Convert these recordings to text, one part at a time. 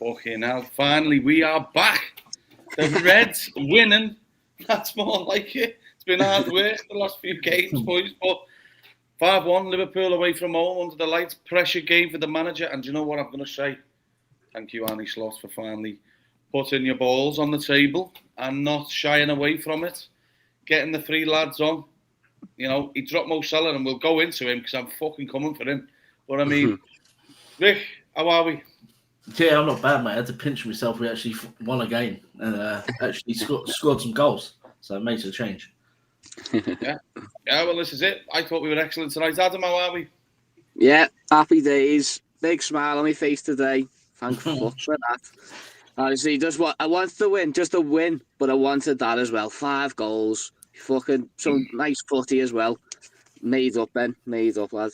Fucking hell. Finally, we are back. The Reds winning. That's more like it. It's been hard work the last few games, boys. But 5-1, Liverpool away from home under the lights. Pressure game for the manager. And do you know what I'm going to say? Thank you, Arnie Slot, for finally putting your balls on the table and not shying away from it. Getting the three lads on. You know, he dropped Mo Salah and we'll go into him because I'm fucking coming for him. But I mean, Rick, how are we? Yeah, I'm not bad, mate. I had to pinch myself. We actually won a game and actually scored some goals. So it makes a change. Yeah, well, this is it. I thought we were excellent tonight. Adam, how are we? Yeah, happy days. Big smile on my face today. Thank fuck for that. Honestly, just what I wanted to win, just a win, but I wanted that as well. 5 goals. Fucking some nice footy as well. Made up, Ben. Made up, lad.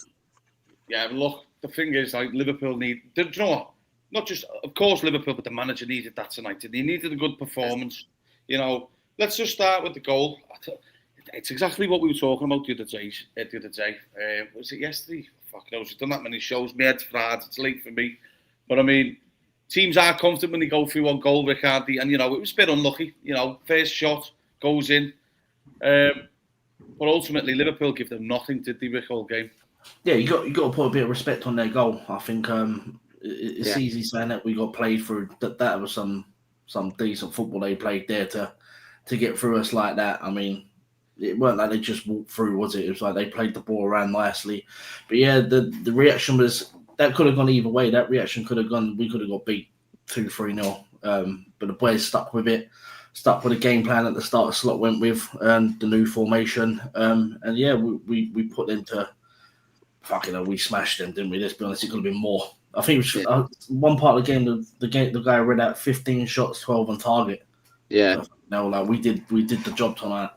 Yeah, look, the thing is, like, Liverpool need... Do you know what? Not just, of course, Liverpool, but the manager needed that tonight. He needed a good performance. You know, let's just start with the goal. It's exactly what we were talking about the other day. Was it yesterday? Fuck knows. We've done that many shows. My head's fried. It's late for me. But, I mean, teams are confident when they go through one goal, Rick, aren't they? And, you know, it was a bit unlucky. You know, first shot goes in. But ultimately, Liverpool give them nothing, did they, Rick, all game? Yeah, you got to put a bit of respect on their goal. I think it's easy saying that we got played through. That was some decent football they played there to get through us like that. I mean, it weren't like they just walked through, was it? It was like they played the ball around nicely. But yeah, the reaction was that could have gone either way. That reaction could have gone. We could have got beat 2-3-0. But the boys stuck with it. Stuck with the game plan at the start. Slot went with the new formation. And yeah, we put them to. Fucking hell, we smashed them, didn't we? Let's be honest, it could have been more. I think it was one part of the game. The guy read out 15 shots, 12 on target. Yeah. No, like we did the job tonight.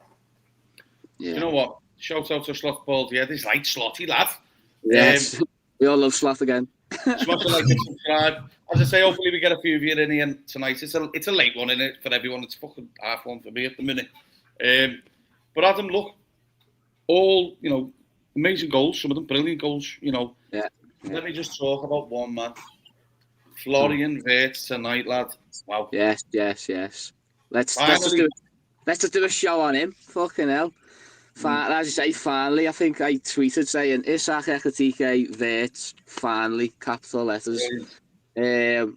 Yeah. You know what? Shout out to Slot Ball. Yeah, this light Slotty lad. Yes, we all love Slot again. Smash a like and subscribe. As I say, hopefully we get a few of you in here tonight. It's a late one, isn't it, for everyone? It's fucking 1:30 for me at the minute. But Adam, look, all amazing goals, some of them brilliant goals, Yeah. Let me just talk about one, man. Florian Wirtz tonight, lad. Wow. Yes. Let's just do a show on him. Fucking hell. As you say, finally, I think I tweeted saying Isak Ekatike Wirtz, finally, capital letters. That's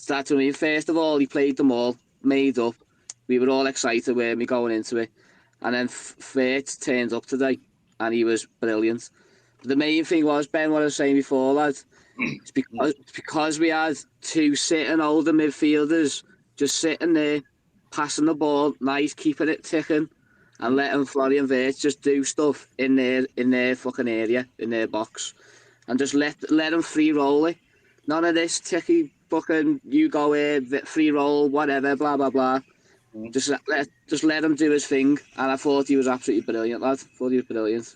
what I mean. First of all, he played them all, made up. We were all excited, weren't we, going into it. And then Wirtz turned up today. And he was brilliant. The main thing was, Ben, what I was saying before, lad, it's because we had 2 sitting older midfielders just sitting there, passing the ball, nice, keeping it ticking, and letting Florian Wirtz just do stuff in their fucking area, in their box, and just let them free roll it. None of this ticky fucking you go here, free roll, whatever, blah blah blah. Just let him do his thing, and I thought he was absolutely brilliant, lad. Thought he was brilliant.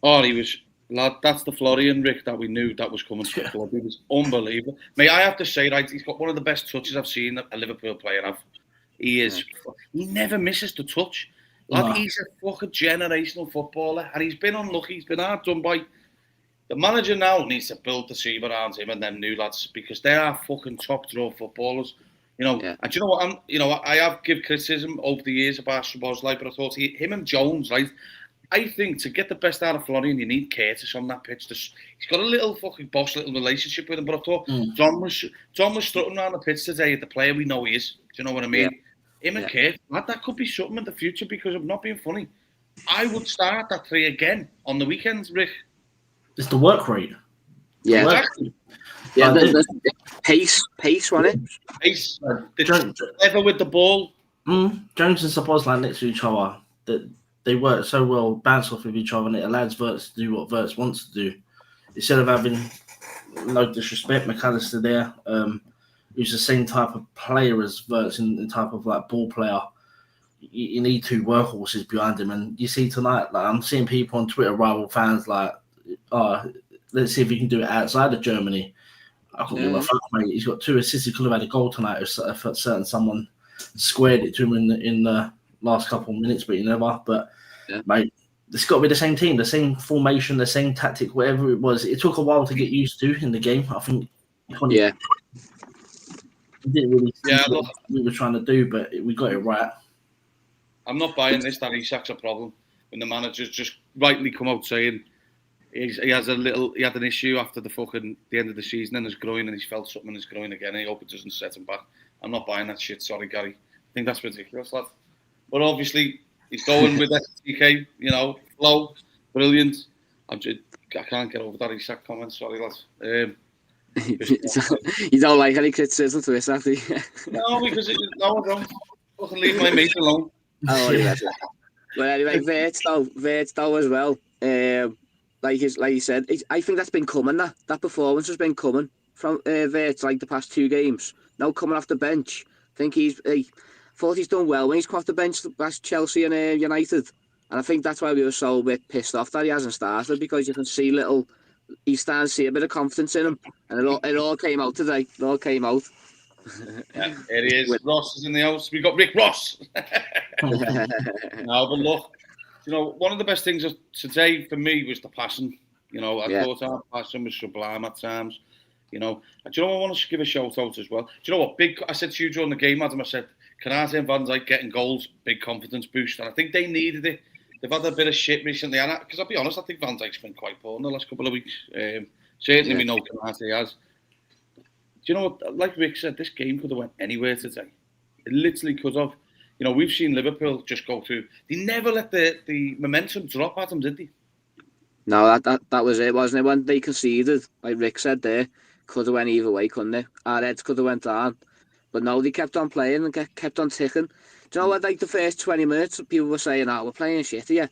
Oh, he was, lad. That's the Florian Rick that we knew that was coming to the club. He was unbelievable. Mate, I have to say, right, he's got one of the best touches I've seen a Liverpool player have. He is. He never misses the touch. Lad, he's a fucking generational footballer, and he's been unlucky. He's been hard done by. The manager now needs to build the team around him and them new lads because they are fucking top draw footballers. And you know what? I have give criticism over the years about Szoboszlai, but I thought him and Jones, right? I think to get the best out of Florian, you need Curtis on that pitch. He's got a little fucking boss, little relationship with him. But I thought John was strutting around the pitch today. The player we know he is. Do you know what I mean? Him and Curtis, that could be something in the future because I'm not being funny. I would start that 3 again on the weekends, Rick. It's the work rate. Yeah, exactly. Yeah, the pace, wasn't it? Pace. Ever with the ball. Jones and Szoboszlai next to each other. They work so well, bounce off of each other, and it allows Wirtz to do what Wirtz wants to do. Instead of having, no disrespect, McAllister there, who's the same type of player as Wirtz in type of like ball player. You need 2 workhorses behind him, and you see tonight, like I'm seeing people on Twitter, rival fans, like, let's see if he can do it outside of Germany. I couldn't give a fuck, mate. He's got 2 assists. He could have had a goal tonight if someone squared it to him in the last couple of minutes, but he never. But, mate, it's got to be the same team, the same formation, the same tactic, whatever it was. It took a while to get used to in the game, I think. We didn't really see look, what we were trying to do, but we got it right. I'm not buying this that Isak's a problem when the manager's just rightly come out saying he had an issue after the end of the season in his groin, and he's felt something in his groin again. And I hope it doesn't set him back. I'm not buying that shit. Sorry, Gary. I think that's ridiculous, lad. But obviously he's going with STK. Flow, brilliant. I can't get over that Isak comment. Sorry, lads. You don't like any criticism to this, do you? No, because I don't. Fucking leave my mate alone. Oh, yeah. But anyway, Wirtz though as well. Like you said, I think that's been coming. That performance has been coming from Wirtz like the past 2 games. Now coming off the bench, I thought he's done well when he's come off the bench past Chelsea and United, and I think that's why we were so a bit pissed off that he hasn't started, because you can see he's starting to see a bit of confidence in him, and it all came out today. It all came out. Yeah, here he is. Ross is in the house. We got Rick Ross. No, but look, one of the best things of today for me was the passing. I thought our passing was sublime at times. I want to give a shout out as well. Do you know what? I said to you during the game, Adam, I said, Canate and Van Dijk getting goals, big confidence boost. And I think they needed it. They've had a bit of shit recently. And because I'll be honest, I think Van Dijk's been quite poor in the last couple of weeks. Certainly we know Canate has. Do you know what? Like Rick said, this game could have went anywhere today. It literally could have. We've seen Liverpool just go through. They never let the momentum drop at them, did they? No, that was it, wasn't it? When they conceded, like Rick said there, could have went either way, couldn't it? Our heads could have went down. But no, they kept on playing and kept on ticking. Do you know what, like the first 20 minutes, people were saying, we're playing shit here.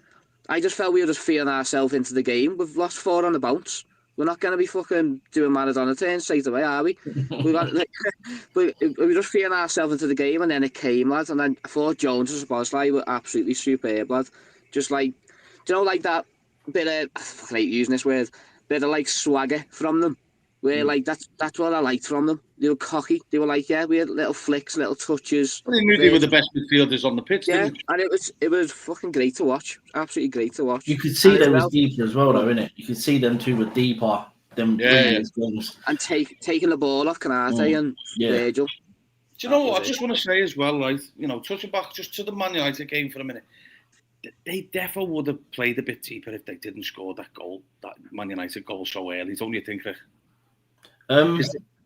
I just felt we were just feeling ourselves into the game. We've lost 4 on the bounce. We're not going to be fucking doing Maradona turns straight away, are we? we were just feeling ourselves into the game, and then it came, lads. And then I thought Jones and Szoboszlai were absolutely superb, lad. Just like, do you know, like that bit of, I fucking hate using this word, bit of like swagger from them. Where like that's what I liked from them. They were cocky. They were like, we had little flicks, little touches. Well, they knew they were the best midfielders on the pitch. Yeah, and it was fucking great to watch. Absolutely great to watch. You could see them as deeper as well, though, innit? You could see them 2 were deeper than things. And taking the ball off Canate and Virgil. Do you know what? I just want to say as well, right? Touching back just to the Man United game for a minute. They definitely would have played a bit deeper if they didn't score that Man United goal so early. Don't you think, Rick?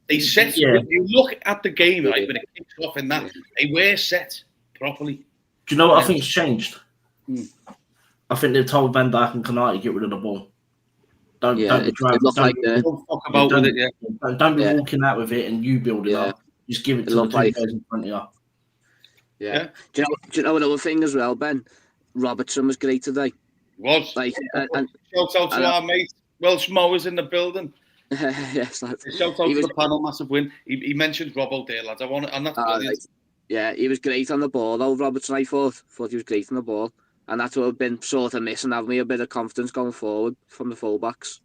They set. If you look at the game, right, when it kicks off in that, they were set properly. Do you know what I think's changed? I think they've told Van Dijk and Canate get rid of the ball. Don't be walking out with it and you build it up. Just give it to the 2 guys in front of you. Yeah. Do you know another thing as well, Ben? Robertson was great today. Was and shout out to our mate Welsh Mowers in the building. Yes, lads. Shout out to the panel, massive win. He mentioned Robbo there, lads. And that's brilliant. Right. Yeah, he was great on the ball, though, Robertson. I thought he was great on the ball, and that's what I've been sort of missing, having me a bit of confidence going forward from the fullbacks.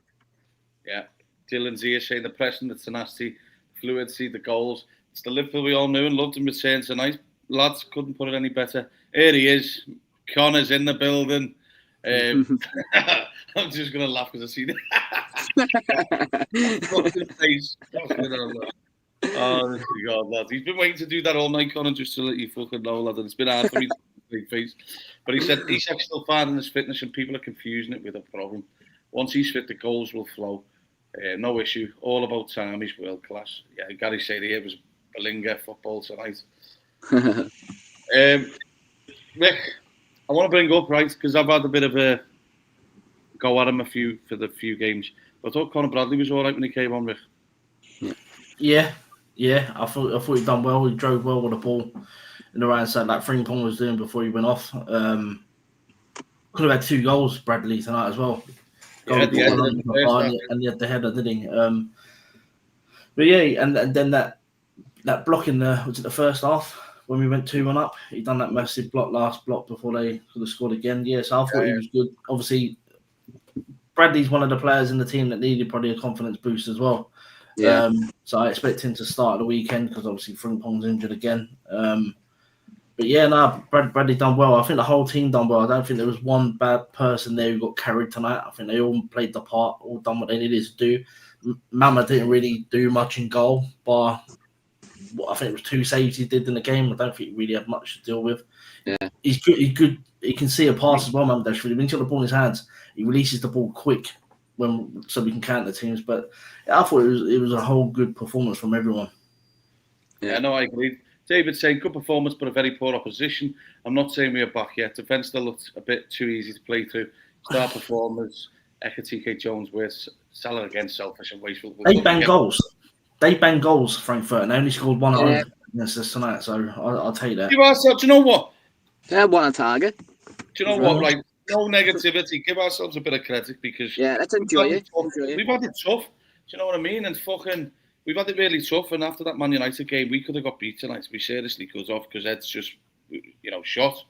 Yeah, Dylan's here saying the pressing, the tenacity, fluidity, the goals. It's the Liverpool we all knew and loved and returned tonight. Lads, couldn't put it any better. Here he is. Connor's in the building. I'm just going to laugh because I see that. Face. Oh, God, lad. He's been waiting to do that all night, Connor, just to let you fucking know, lad. And it's been hard for me to big face. But he said he's still finding his fitness and people are confusing it with a problem. Once he's fit, the goals will flow. No issue. All about time. He's world class. Yeah, Gary said it was Belinga football tonight. Rick, I want to bring up, right, because I've had a bit of a go at him for the few games. But I thought Conor Bradley was all right when he came on, Rick. Yeah. I thought he'd done well. He drove well with the ball in the right side, like Frimpong was doing before he went off. Could have had 2 goals, Bradley, tonight as well. And he had the header, didn't he? But yeah, and then that block in the first half when we went 2-1 up, he done that massive last block before they could have scored again. Yeah, so I thought he was good. Obviously, Bradley's one of the players in the team that needed probably a confidence boost as well. Yeah. So I expect him to start the weekend because obviously Frimpong's injured again. But yeah, Bradley done well. I think the whole team done well. I don't think there was one bad person there who got carried tonight. I think they all played the part, all done what they needed to do. Mama didn't really do much in goal, but I think it was 2 saves he did in the game. I don't think he really had much to deal with. Yeah. He's good. He's good. He can see a pass as well, man. When he's got the ball in his hands, he releases the ball quick so we can counter teams. But yeah, I thought it was a whole good performance from everyone. Yeah, no, I agree. David saying good performance, but a very poor opposition. I'm not saying we are back yet. Defence still looks a bit too easy to play through. Star performers, Ekatike Jones, with Salah again, selfish and wasteful. They bang goals. They bang goals, Frankfurt, and they only scored one against us tonight. So I'll take that. Give ourselves, do you know what? They had one on target. Do you know what? Like, no negativity. Give ourselves a bit of credit because let's enjoy it. We've had it tough. Do you know what I mean? And we've had it really tough. And after that Man United game, we could have got beat tonight. We seriously could have, because Ed's just, shot.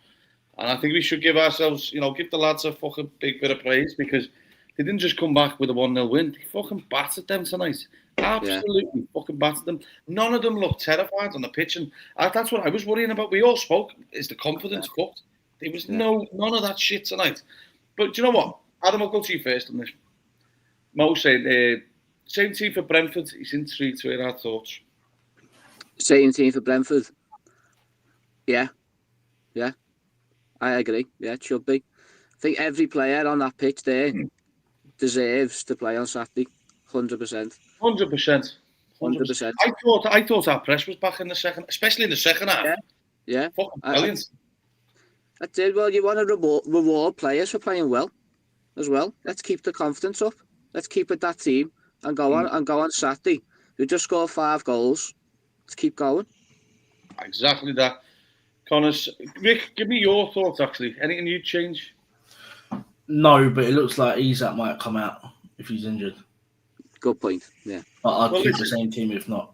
And I think we should give ourselves, give the lads a fucking big bit of praise, because they didn't just come back with a 1-0 win. They fucking battered them tonight. Absolutely fucking battered them. None of them looked terrified on the pitch. And that's what I was worrying about. We all spoke. Is the confidence fucked? There was none of that shit tonight. But do you know what? Adam, I'll go to you first on this. Mo said, same team for Brentford. He's intrigued to hear our thoughts. Same team for Brentford. Yeah. I agree. Yeah, it should be. I think every player on that pitch there deserves to play on Saturday. 100%. 100%. 100%. I thought our press was back in the second, especially in the second half. Yeah. Fucking brilliant. That's it. Well, you want to reward players for playing well as well. Let's keep the confidence up. Let's keep with that team and go on Saturday. We just scored 5 goals. Let's keep going. Exactly that. Connor, Rick, give me your thoughts, actually. Anything you'd change? No, but it looks like Isak might come out if he's injured. Good point, yeah. But I'd keep the same team if not.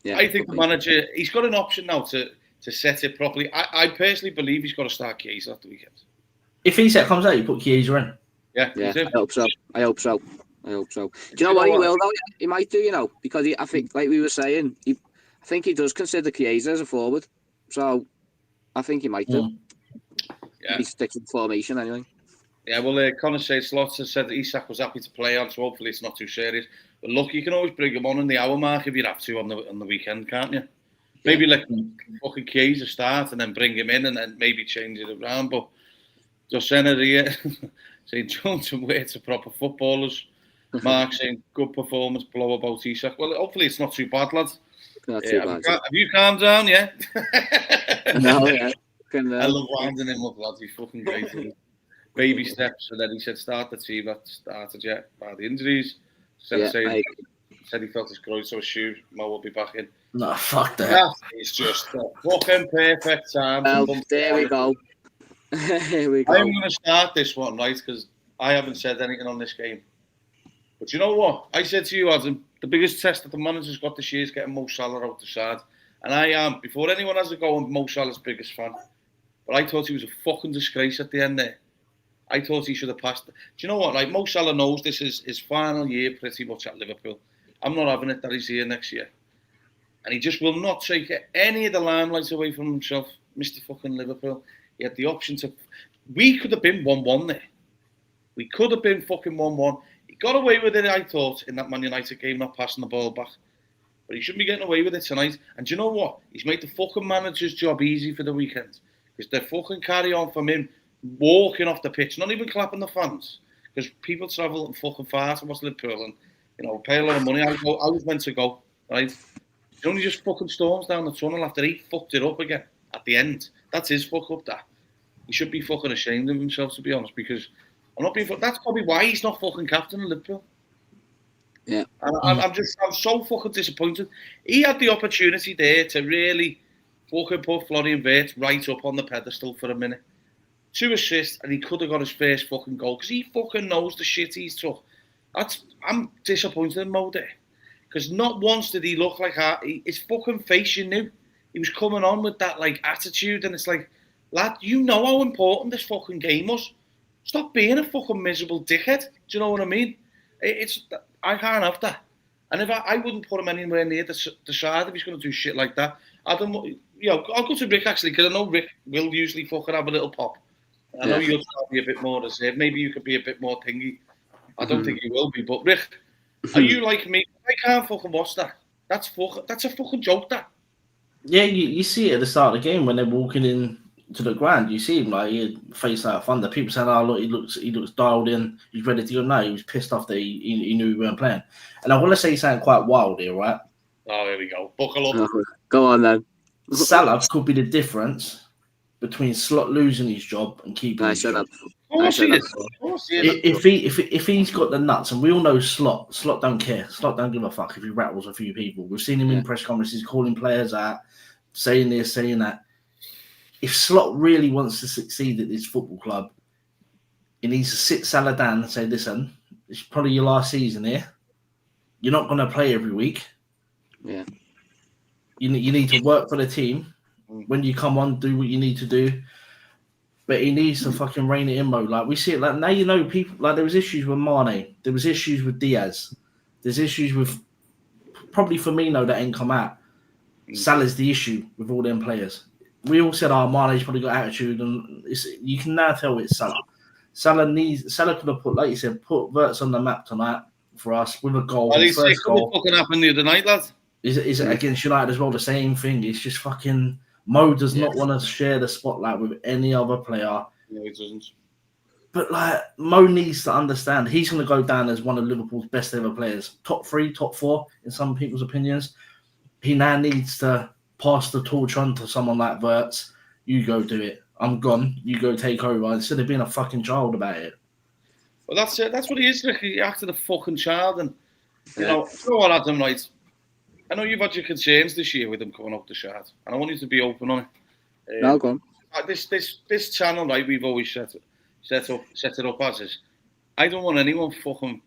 Yeah, I think the manager, he's got an option now to set it properly. I personally believe he's got to start Chiesa at the weekend. If Isak comes out, you put Chiesa in. Yeah, I hope so. Do you know what he will, though? He might do, because I think, like we were saying, I think he does consider Chiesa as a forward. So I think he might do. Yeah. He sticks with formation anyway. Yeah, well, Connor says Slots has said that Isak was happy to play on, so hopefully it's not too serious. But look, you can always bring him on in the hour mark if you have to on the weekend, can't you? Maybe let fucking Chiesa start and then bring him in and then maybe change it around. But just saying it here, saying Jones and Waits are proper footballers. Mark saying good performance, blow about Isak. Well, hopefully it's not too bad, lads. Not too bad. Have you calmed down, yeah? No, yeah. I love winding him up, lads. He's fucking great. Baby steps, and then he said start the team that started yet by the injuries. Said he felt his groin, so assumed Mo will be back in. No, fuck that. That is just a fucking perfect time. There we go. Here we go. I'm going to start this one, right, because I haven't said anything on this game. But you know what? I said to you, Adam, the biggest test that the manager's got this year is getting Mo Salah out the side. And I am, before anyone has a go, I'm Mo Salah's biggest fan. But I thought he was a fucking disgrace at the end there. I thought he should have passed. Do you know what? Like, Mo Salah knows this is his final year pretty much at Liverpool. I'm not having it that he's here next year. And he just will not take any of the limelight away from himself. Mr. fucking Liverpool. He had the option to... We could have been 1-1 there. We could have been fucking 1-1. He got away with it, I thought, in that Man United game, not passing the ball back. But he shouldn't be getting away with it tonight. And do you know what? He's made the fucking manager's job easy for the weekend. Because they fucking carry on from him walking off the pitch, not even clapping the fans. Because people travel and fucking far to watch Liverpool and, pay a lot of money. I was meant to go, right? He only just fucking storms down the tunnel after he fucked it up again at the end. That's his fuck up, that. He should be fucking ashamed of himself, to be honest, because that's probably why he's not fucking captain of Liverpool. Yeah. And I'm so fucking disappointed. He had the opportunity there to really fucking put Florian Wirtz right up on the pedestal for a minute. 2 assists, and he could have got his first fucking goal because he fucking knows the shit he's took. I'm disappointed in Mo there. Because not once did he look like his fucking face, you knew. He was coming on with that like attitude, and it's like, lad, you know how important this fucking game was. Stop being a fucking miserable dickhead. Do you know what I mean? I can't have that. And if I wouldn't put him anywhere near the side if he's going to do shit like that. I'll go to Rick actually, because I know Rick will usually fucking have a little pop. I know you'll try to be a bit more reserved. Maybe you could be a bit more thingy. I don't think you will be, but Rick, are you like me? I can't fucking watch that. That's a fucking joke, that. Yeah, you see it at the start of the game when they're walking in to the ground. You see him like he face out of thunder. People saying, "Oh, look, he looks dialed in. He's ready to go." No, he was pissed off that he knew he weren't playing. And I want to say something quite wild here, right? Oh, here we go. Buckle up. Go on then. Salah could be the difference between Slot losing his job and keeping his job. If he's got the nuts, and we all know Slot don't care. Slot don't give a fuck if he rattles a few people. We've seen him in press conferences calling players out, saying this, saying that. If Slot really wants to succeed at this football club, he needs to sit Salah down and say, listen, it's probably your last season here. You're not going to play every week. Yeah. You need to work for the team. When you come on, do what you need to do. But he needs to fucking rein it in, Mo. Like, we see it. Like, now you know people... Like, there was issues with Mane. There was issues with Diaz. There's issues with... Probably Firmino that ain't come out. Salah's the issue with all them players. We all said, Mane's probably got attitude, and you can now tell it's Salah. Salah could have put, like you said, put Verts on the map tonight for us with a goal. Well, he's sick of what fucking happened the other night, lads. Is it against United as well? The same thing. It's just fucking Mo does not want to share the spotlight with any other player. No, he doesn't. But like Mo needs to understand, he's going to go down as one of Liverpool's best ever players, top 3, top 4 in some people's opinions. He now needs to pass the torch on to someone like Verts. You go do it. I'm gone. You go take over. Instead of being a fucking child about it. Well, that's it. That's what he is. He acted a fucking child, and you know what, Adam, right? I know you've had your concerns this year with him coming up the shard, and I want you to be open on it. No, go on. This channel, right? We've always set it up as is. I don't want anyone fucking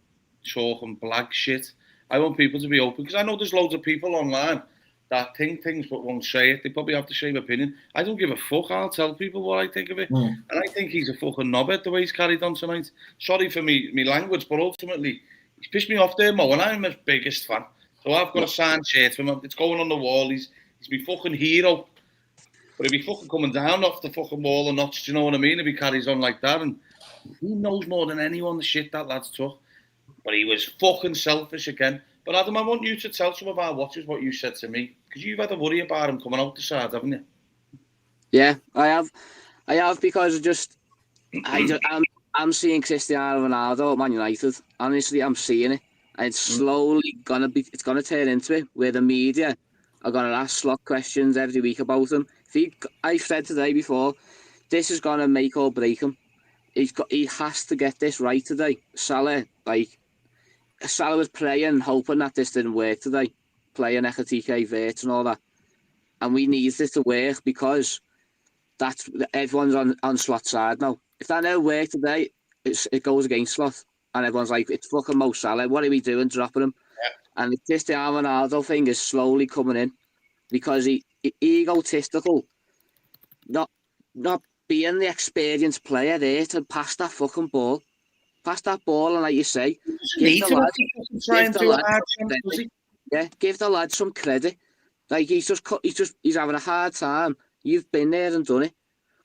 talking black shit. I want people to be open because I know there's loads of people online that think things but won't say it. They probably have the same opinion. I don't give a fuck. I'll tell people what I think of it. And I think he's a fucking knobhead the way he's carried on tonight. Sorry for me language, but ultimately he's pissed me off there, Mo, and I'm his biggest fan. So I've got a signed shirt for him. It's going on the wall. He's my fucking hero. But if he fucking coming down off the fucking wall or not, do you know what I mean? If he carries on like that, and he knows more than anyone the shit that lad's took. But he was fucking selfish again. But Adam, I want you to tell some of our watchers what you said to me, because you've had a worry about him coming out the side, haven't you? Yeah, I have because I'm seeing Cristiano Ronaldo at Man United. Honestly, I'm seeing it, and it's slowly gonna turn into it, where the media are gonna ask Slot questions every week about him. I said today before, this is gonna make or break him. He has to get this right today. Salah was playing, hoping that this didn't work today, playing Ekatike, Verts and all that. And we need this to work because everyone's on Slot's side now. If that never worked today, it goes against Slot. And everyone's like, it's fucking Mo Salah. What are we doing, dropping him? Yeah. And the Cristiano Ronaldo thing is slowly coming in because he egotistical, not being the experienced player there to pass that fucking ball. Pass that ball, and like you say, give the lad some credit. Like he's having a hard time. You've been there and done it,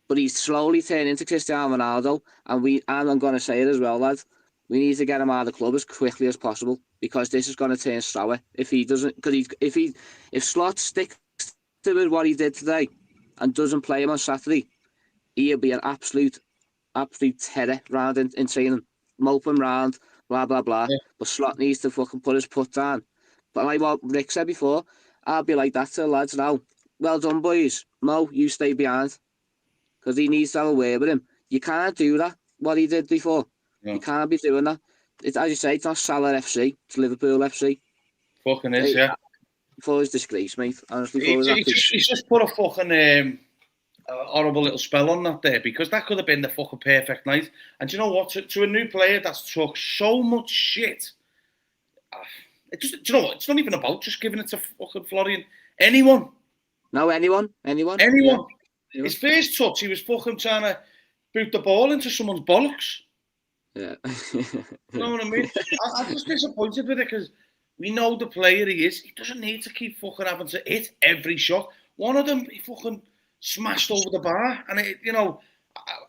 but he's slowly turning into Cristiano Ronaldo. And I'm going to say it as well, lad. We need to get him out of the club as quickly as possible because this is going to turn sour if he doesn't. Because if Slot sticks to what he did today and doesn't play him on Saturday, he'll be an absolute terror round in training. Moping round, blah blah blah. Yeah. But Slot needs to fucking put his foot down. But like what Rick said before, I'll be like that to the lads now. Well done, boys. Mo, you stay behind because he needs to have a word with him. You can't do that. What he did before, you can't be doing that. It's, as you say, it's not Salah FC, it's Liverpool FC. Fucking is, yeah. For his disgrace, mate. Honestly, he's just put a fucking horrible little spell on that there because that could have been the fucking perfect night. And do you know what? To a new player that's took so much shit, do you know what? It's not even about just giving it to fucking Florian. Anyone. Yeah. His first touch, he was fucking trying to boot the ball into someone's bollocks. Yeah. You know what I mean? I'm just disappointed with it because we know the player he is. He doesn't need to keep fucking having to hit every shot. One of them, he fucking smashed over the bar, and I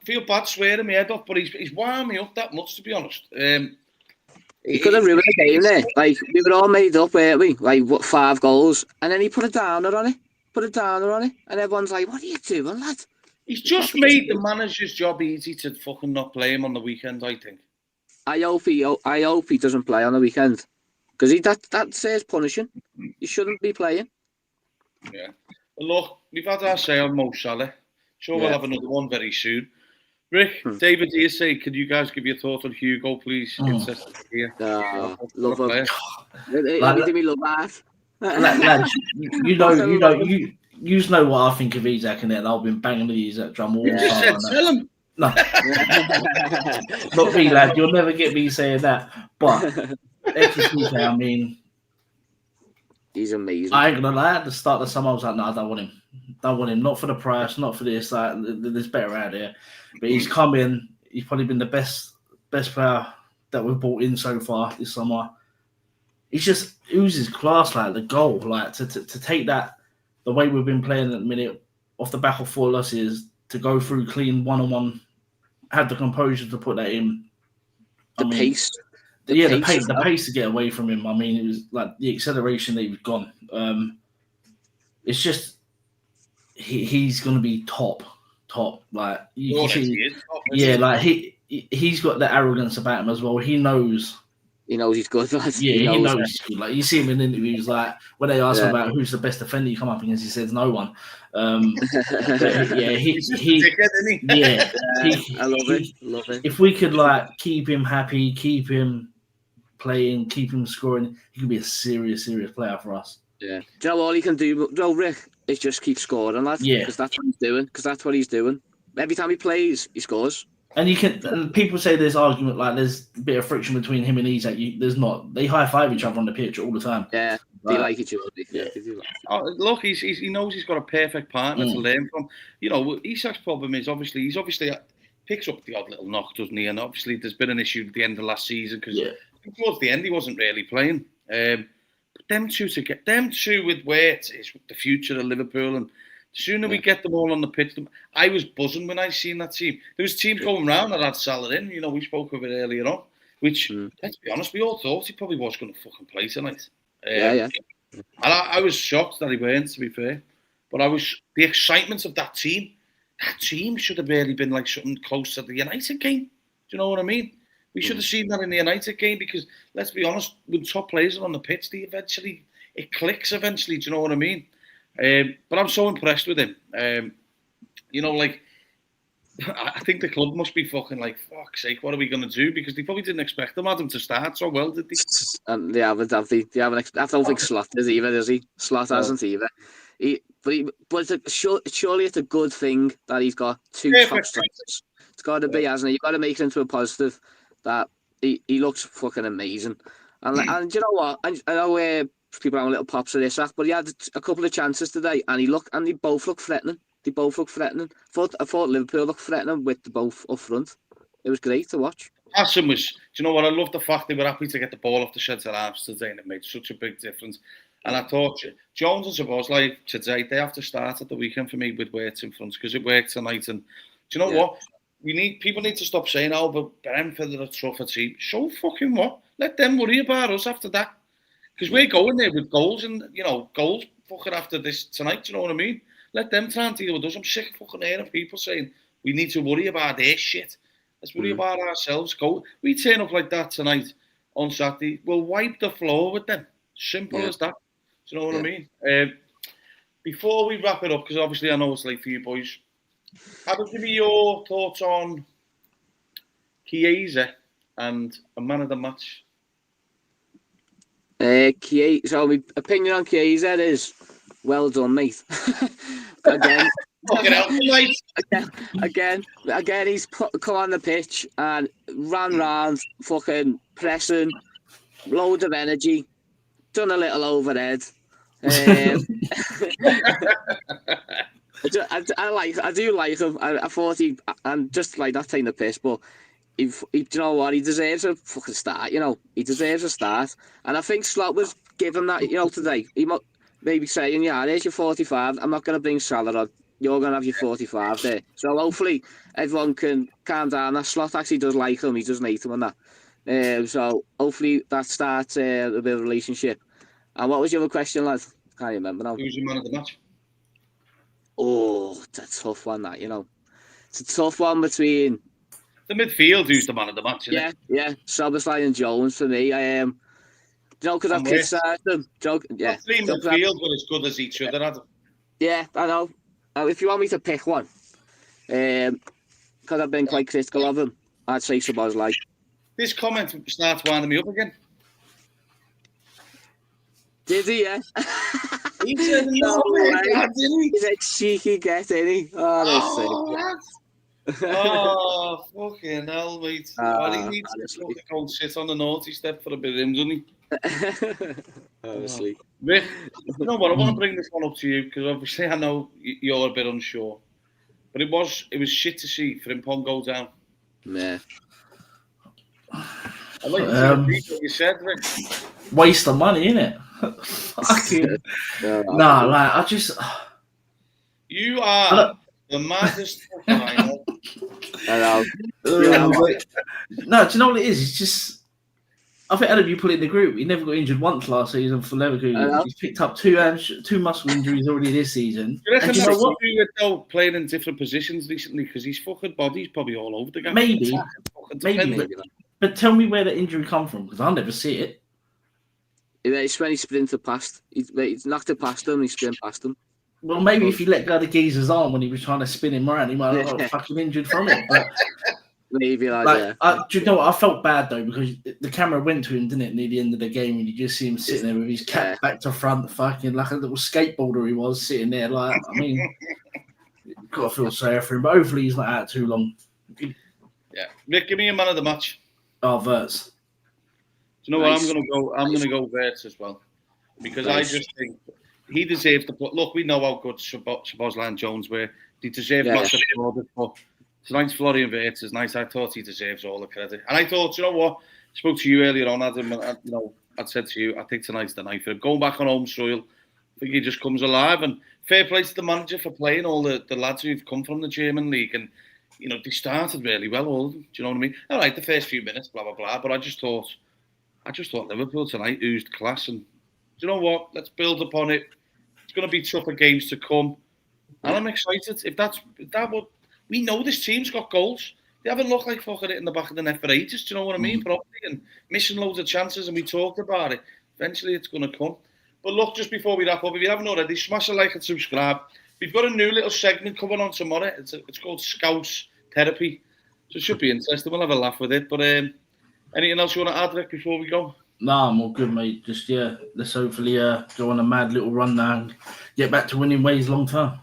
feel bad swearing my head off, but he's wound me up that much, to be honest. He could have ruined the game there. Like we were all made up, weren't we? Like 5 goals, and then he put a downer on it. put a downer on it, and everyone's like, "What are you doing, lad?" He's just made the manager's job easy to fucking not play him on the weekend, I think. I hope he doesn't play on the weekend, because that says punishing. He shouldn't be playing. Yeah. Well, look, we've had our say on Mo Salah. Sure, we'll have another one very soon. Rick, David, do you say, could you guys give your thoughts on Hugo, please? Love him. Everything we love that. Lads, you know what I think of Isaac, and I've been banging the Isaac drum all the You time. said tell him. No, not me, lad. You'll never get me saying that. But I mean, he's amazing. I ain't gonna lie. At the start of the summer, I was like, no, I don't want him. Don't want him. Not for the price. Not for this. Like, there's better out there. But he's come in. He's probably been the best player that we've brought in so far this summer. He just oozes class, like the goal, like to take that the way we've been playing at the minute off the back of 4 losses, to go through clean 1-on-1, have the composure to put that in. The pace to get away from him. I mean, it was like the acceleration that he was gone. It's just he's going to be top. Like you can see, like he's got the arrogance about him as well. He knows he's good. He knows he's good. Like you see him in interviews, like when they ask him about who's the best defender you come up against, he says no one. I love it. If we could like keep him happy, keep him playing, keep him scoring, he could be a serious player for us. Yeah. Do you know all he can do, Rick, is just keep scoring, lad. Yeah. Because that's what he's doing. Every time he plays, he scores. And people say there's argument, like there's a bit of friction between him and Isaac. There's not. They high five each other on the pitch all the time. Yeah, they like each other. Yeah. Look, he knows he's got a perfect partner to learn from. Isak's problem is obviously picks up the odd little knock, doesn't he? And obviously there's been an issue at the end of last season because towards the end he wasn't really playing. But them two with Waite is the future of Liverpool, and the sooner we get them all on the pitch. I was buzzing when I seen that team. There was teams going round that had Salah in. We spoke of it earlier on. Which, let's be honest, we all thought he probably was going to fucking play tonight. And I was shocked that he weren't, to be fair. But the excitement of that team should have really been like something close to the United game. Do you know what I mean? We should have seen that in the United game because, let's be honest, when top players are on the pitch, it clicks eventually. Do you know what I mean? But I'm so impressed with him. I think the club must be fucking like, fuck's sake, what are we going to do? Because they probably didn't expect Adam to start so well, did they? And they haven't. I don't think Slot is either, is he? Slot hasn't either. Surely it's a good thing that he's got 2 top strikers. It's got to be, hasn't it? You've got to make it into a positive that he looks fucking amazing. And you know what? I know people have a little pops of this, but he had a couple of chances today, and they both look threatening. I thought Liverpool looked threatening with the both up front. It was great to watch. Hassan was, do you know what? I love the fact they were happy to get the ball off the centre halves today, and it made such a big difference. And I thought Jones and Szoboszlai today, they have to start at the weekend for me with Waite in front because it worked tonight. And do you know what? People need to stop saying, oh, but Brentford are a tougher team. So fucking what? Let them worry about us after that. Because we're going there with goals and, goals fucking after this tonight, do you know what I mean? Let them try and deal with us. I'm sick of fucking hearing people saying, we need to worry about their shit. Let's worry about ourselves. We turn up like that tonight on Saturday, we'll wipe the floor with them. Simple as that. Do you know what I mean? Before we wrap it up, because obviously I know it's late for you boys, give me your thoughts on Chiesa and a man of the match. So my opinion on Chiesa is well done, mate. Again, again, he's come on the pitch and ran round, fucking pressing, load of energy, done a little overhead. I do like him. I thought and just like that taking the piss, but do you know what? He deserves a fucking start. He deserves a start, and I think Slot was given that. Today he might maybe saying, there's your 45. I'm not going to bring Salah on. You're going to have your 45 there. So hopefully everyone can calm down. That Slot actually does like him. He doesn't hate him and that. So hopefully that starts a bit of a relationship. And what was your other question, lad? Can't remember now. Who's your man of the match? Oh, it's a tough one, that, you know. It's a tough one between... The midfield, who's the man of the match, isn't it? Yeah. Szoboszlai and Jones for me. You know, because I've criticised them. The three midfield were as good as each other, Adam. Yeah, I know. If you want me to pick one, because I've been quite critical of him, I'd say Szoboszlai. This comment starts winding me up again. Did he, yeah? He said no way, didn't he? He's a cheeky get, isn't he? Oh, fucking hell, mate. He needs to go and sit on the naughty step for a bit of him, doesn't he? Honestly. Rick, you know what? I want to bring this one up to you because obviously I know you're a bit unsure. But it was shit to see Frimpong go down. Yeah. I'd like to repeat what you said, Rick. Waste of money, innit? Fucking. Nah, like, I just. You are the maddest fucking I know. I know. No, do you know what it is? It's just. I think Adam, you put it in the group. He never got injured once last season for Leverkusen. He's picked up two muscle injuries already this season. You reckon that's what we were though playing in different positions recently because his fucking body's probably all over the game. Maybe. But tell me where the injury come from because I'll never see it. It's when he sprinted past. He's knocked it past him. He sprinted past him. Well, maybe if he let go of the geezer's arm when he was trying to spin him around, he might have got fucking injured from it. But maybe do you know what? I felt bad though because the camera went to him, didn't it, near the end of the game, and you just see him sitting there with his cap back to front, fucking like a little skateboarder he was sitting there. Like, I mean, gotta feel sorry for him, but hopefully he's not out too long. Yeah, Rick, give me a man of the match. Oh, Wirtz. Do you know what? I'm gonna go Wirtz as well because I just think he deserves to put. Look, we know how good Szoboszlai and Jones were. He deserves massive credit, but tonight's Florian Wirtz is nice. I thought he deserves all the credit, and I thought, you know what? I spoke to you earlier on, Adam. And, you know, I'd said to you, I think tonight's the night for him. Going back on home soil, I think he just comes alive. And fair play to the manager for playing all the lads who've come from the German league and. You know, they started really well, all of them. Do you know what I mean? All right, the first few minutes, blah, blah, blah. But I just thought Liverpool tonight oozed class. And do you know what? Let's build upon it. It's going to be tougher games to come. And I'm excited. If that would, we know this team's got goals. They haven't looked like fucking it in the back of the net for ages. Do you know what I mean? Probably. And missing loads of chances. And we talked about it. Eventually, it's going to come. But look, just before we wrap up, if you haven't already, smash a like and subscribe. We've got a new little segment coming on tomorrow. It's called Scouts Therapy. So it should be interesting. We'll have a laugh with it. But anything else you want to add, Rick, before we go? Nah, I'm all good, mate. Just, let's hopefully go on a mad little run now and get back to winning ways long term.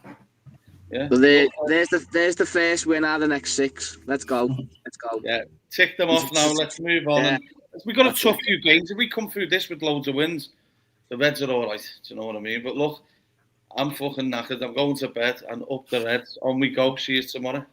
Yeah. Well, there's the first win out of the next 6. Let's go. Let's go. Yeah, tick them off now. Let's move on. Yeah. We've got a tough few games. If we come through this with loads of wins, the Reds are all right. Do you know what I mean? But look, I'm fucking knackered. I'm going to bed and up the Reds. On we go. See you tomorrow.